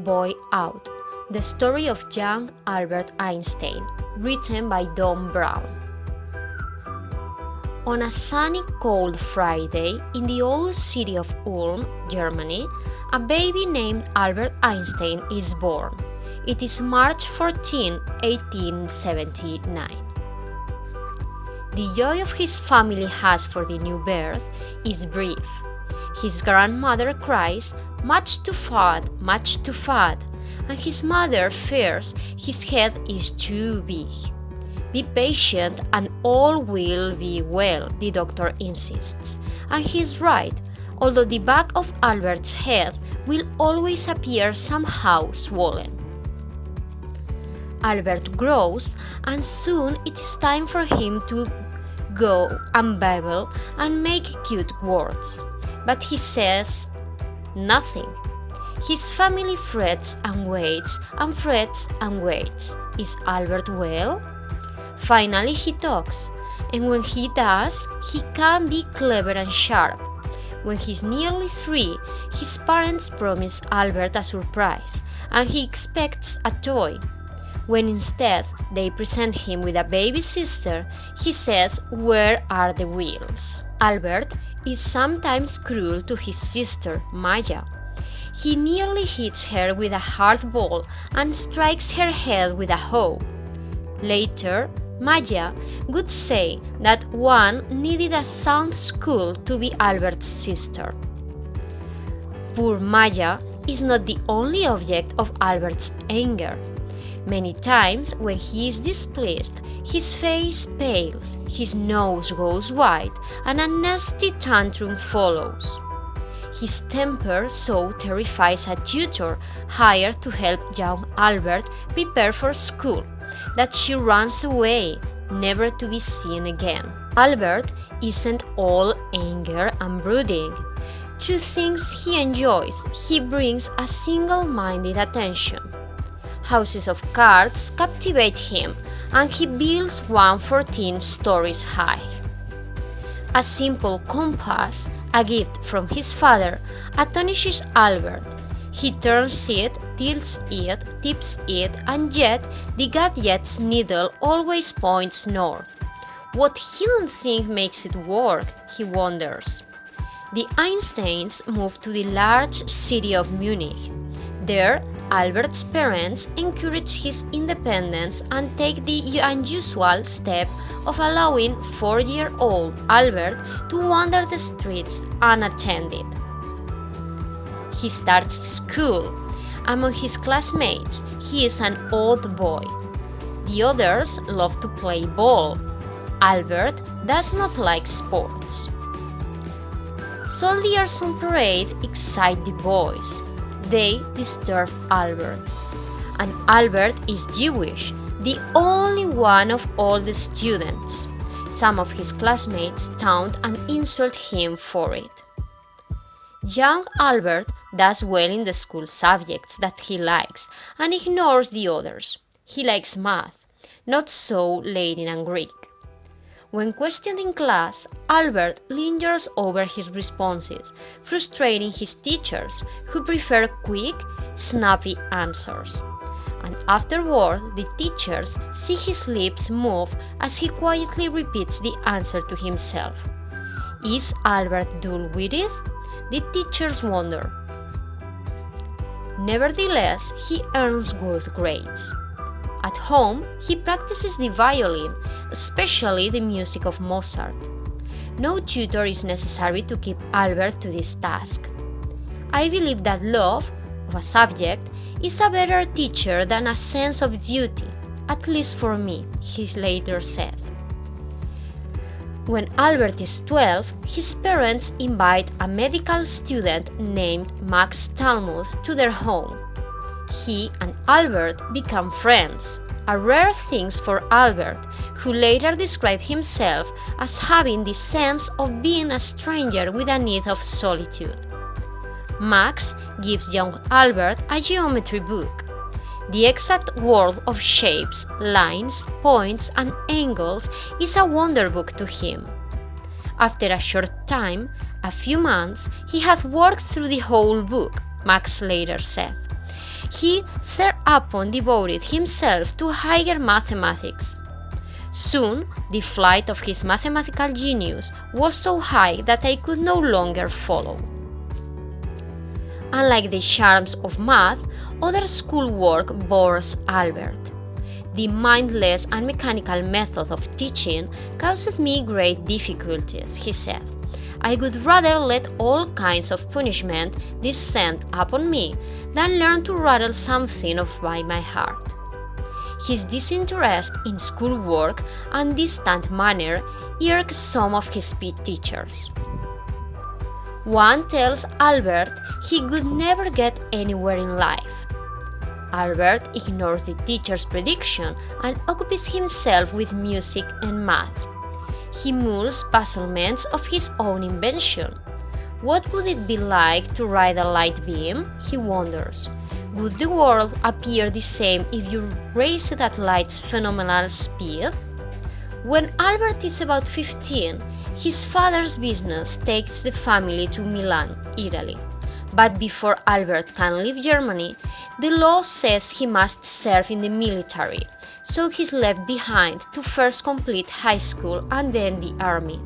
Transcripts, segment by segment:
Boy Out, the story of young Albert Einstein, written by Don Brown. On a sunny, cold Friday in the old city of Ulm, Germany, a baby named Albert Einstein is born. It is March 14, 1879. The joy of his family has for the new birth is brief. His grandmother cries, "Much too fat, much too fat," and his mother fears his head is too big. "Be patient and all will be well," the doctor insists. And he's right, although the back of Albert's head will always appear somehow swollen. Albert grows, and soon it is time for him to go and babble and make cute words. But he says nothing. His family frets and waits and frets and waits. Is Albert well? Finally he talks, and when he does, he can be clever and sharp. When he's nearly 3, his parents promise Albert a surprise, and he expects a toy. When instead they present him with a baby sister, he says, "Where are the wheels?" Albert is sometimes cruel to his sister, Maya. He nearly hits her with a hard ball and strikes her head with a hoe. Later, Maya would say that one needed a sound school to be Albert's sister. Poor Maya is not the only object of Albert's anger. Many times, when he is displeased, his face pales, his nose goes white, and a nasty tantrum follows. His temper so terrifies a tutor hired to help young Albert prepare for school that she runs away, never to be seen again. Albert isn't all anger and brooding. To things he enjoys, he brings a single-minded attention. Houses of cards captivate him, and he builds one 14 stories high. A simple compass, a gift from his father, astonishes Albert. He turns it, tilts it, tips it, and yet the gadget's needle always points north. What hidden thing makes it work, he wonders. The Einsteins moved to the large city of Munich. There, Albert's parents encourage his independence and take the unusual step of allowing 4-year-old Albert to wander the streets unattended. He starts school. Among his classmates, he is an odd boy. The others love to play ball. Albert does not like sports. Soldiers on parade excite the boys. They disturb Albert. And Albert is Jewish, the only one of all the students. Some of his classmates taunt and insult him for it. Young Albert does well in the school subjects that he likes and ignores the others. He likes math, not so Latin and Greek. When questioned in class, Albert lingers over his responses, frustrating his teachers, who prefer quick, snappy answers. And afterward, the teachers see his lips move as he quietly repeats the answer to himself. Is Albert dull-witted? The teachers wonder. Nevertheless, he earns good grades. At home, he practices the violin, especially the music of Mozart. No tutor is necessary to keep Albert to this task. "I believe that love of a subject is a better teacher than a sense of duty, at least for me," he later said. When Albert is 12, his parents invite a medical student named Max Talmuth to their home. He and Albert become friends, a rare thing for Albert, who later described himself as having the sense of being a stranger with a need of solitude. Max gives young Albert a geometry book. The exact world of shapes, lines, points, and angles is a wonder book to him. After a short time, a few months, he had worked through the whole book, Max later said. he thereupon devoted himself to higher mathematics. Soon, the flight of his mathematical genius was so high that I could no longer follow. Unlike the charms of math, other schoolwork bores Albert. The mindless and mechanical method of teaching causes me great difficulties, he said. I would rather let all kinds of punishment descend upon me than learn to rattle something off by my heart. His disinterest in schoolwork and distant manner irked some of his teachers. One tells Albert he could never get anywhere in life. Albert ignores the teacher's prediction and occupies himself with music and math. He mulls puzzlements of his own invention. What would it be like to ride a light beam? He wonders. Would the world appear the same if you raced at light's phenomenal speed? When Albert is about 15, his father's business takes the family to Milan, Italy. But before Albert can leave Germany, the law says he must serve in the military, so he's left behind to first complete high school and then the army.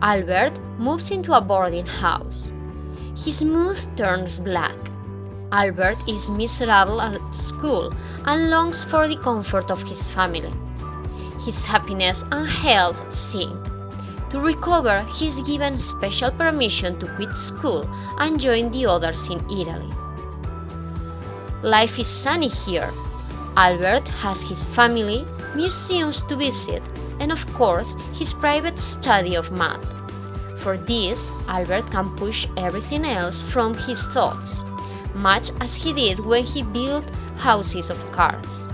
Albert moves into a boarding house. His mood turns black. Albert is miserable at school and longs for the comfort of his family. His happiness and health sink. To recover, he is given special permission to quit school and join the others in Italy. Life is sunny here. Albert has his family, museums to visit, and of course, his private study of math. For this, Albert can push everything else from his thoughts, much as he did when he built houses of cards.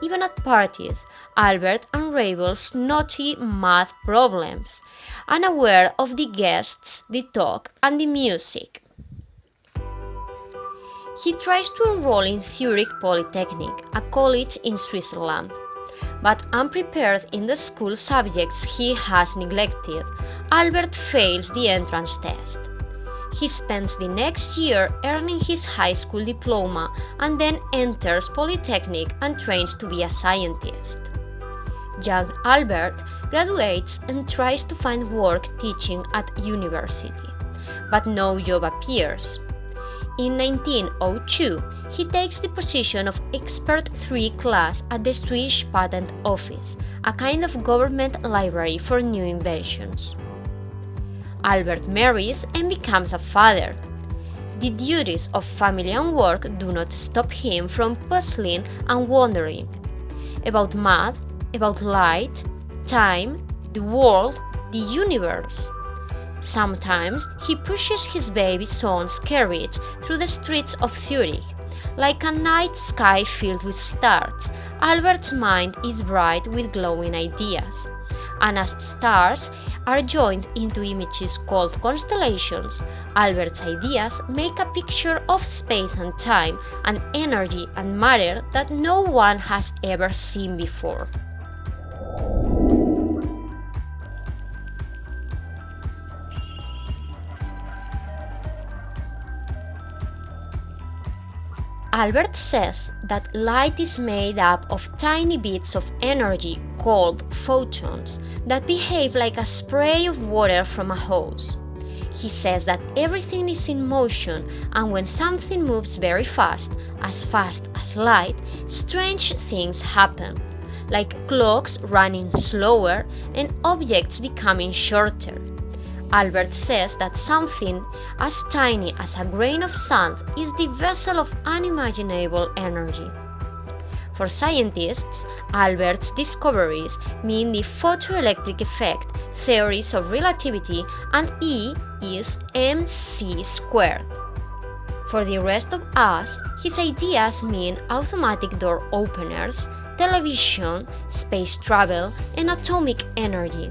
Even at parties, Albert unravels knotty math problems, unaware of the guests, the talk, and the music. He tries to enroll in Zurich Polytechnic, a college in Switzerland. But unprepared in the school subjects he has neglected, Albert fails the entrance test. He spends the next year earning his high school diploma and then enters Polytechnic and trains to be a scientist. Young Albert graduates and tries to find work teaching at university, but no job appears. In 1902, he takes the position of Expert 3 class at the Swiss Patent Office, a kind of government library for new inventions. Albert marries and becomes a father. The duties of family and work do not stop him from puzzling and wondering about math, about light, time, the world, the universe. Sometimes he pushes his baby son's carriage through the streets of Zurich. Like a night sky filled with stars, Albert's mind is bright with glowing ideas. And as stars are joined into images called constellations, Albert's ideas make a picture of space and time and energy and matter that no one has ever seen before. Albert says that light is made up of tiny bits of energy called photons that behave like a spray of water from a hose. He says that everything is in motion, and when something moves very fast as light, strange things happen, like clocks running slower and objects becoming shorter. Albert says that something as tiny as a grain of sand is the vessel of unimaginable energy. For scientists, Albert's discoveries mean the photoelectric effect, theories of relativity, and E is mc squared. For the rest of us, his ideas mean automatic door openers, television, space travel, and atomic energy.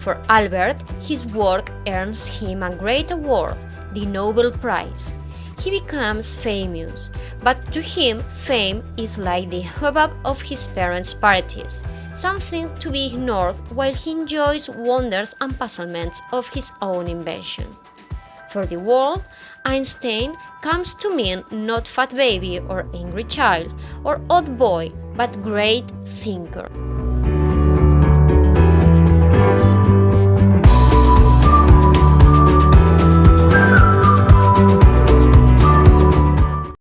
For Albert, his work earns him a great award, the Nobel Prize. He becomes famous, but to him, fame is like the hubbub of his parents' parties, something to be ignored while he enjoys wonders and puzzlements of his own invention. For the world, Einstein comes to mean not fat baby or angry child or odd boy, but great thinker.